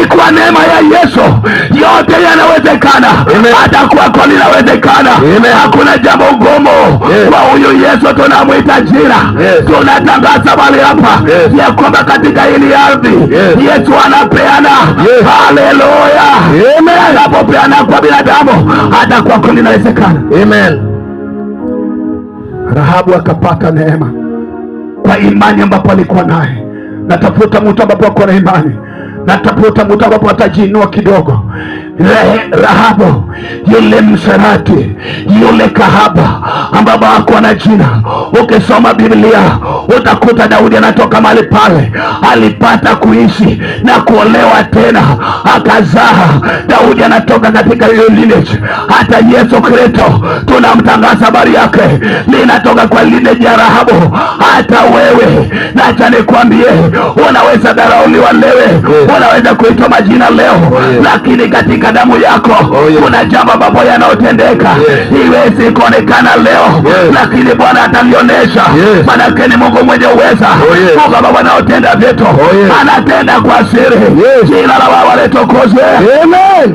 Ni kwa neema ya Yesu yote yanawezekana. Hata kwako linawezekana. Hakuna jambo gumu kwa huyu Yesu. Tunamwita jina. Tunatangaza mahali hapa ya kwamba katika hili ardhi Yesu anapeana. Haleluya. Anapopeana kwa binadamu, hata kwako linawezekana. Rahabu akapata neema kwa imani ambapo alikuwa naye. Natafuta mtu ambapo ako na imani. Natafuta mtu ambapo atajiinua kidogo. Rahabu yule msherati, yule kahaba ambapo hakuwa na jina. Ukisoma Biblia utakuta Daudi anatoka mahali pale, alipata kuishi na kuolewa tena, akazaa. Daudi anatoka katika hiyo lineage. Hata Yesu Kristo tunamtangaza habari yake, linatoka kwa lineage ya Rahabu. Hata wewe, nacha nikwambie, unaweza dharauliwa leo, unaweza kuitwa majina leo, lakini katika damu yako kuna jambo ambapo yanayotendeka. Iwezi kuonekana leo, lakini Bwana atalionyesha. Manake ni Mungu mwenye uweza. Mungu ambaye anaotenda vitu, anatenda kwa siri. Jina la Baba litukuzwe. Amen.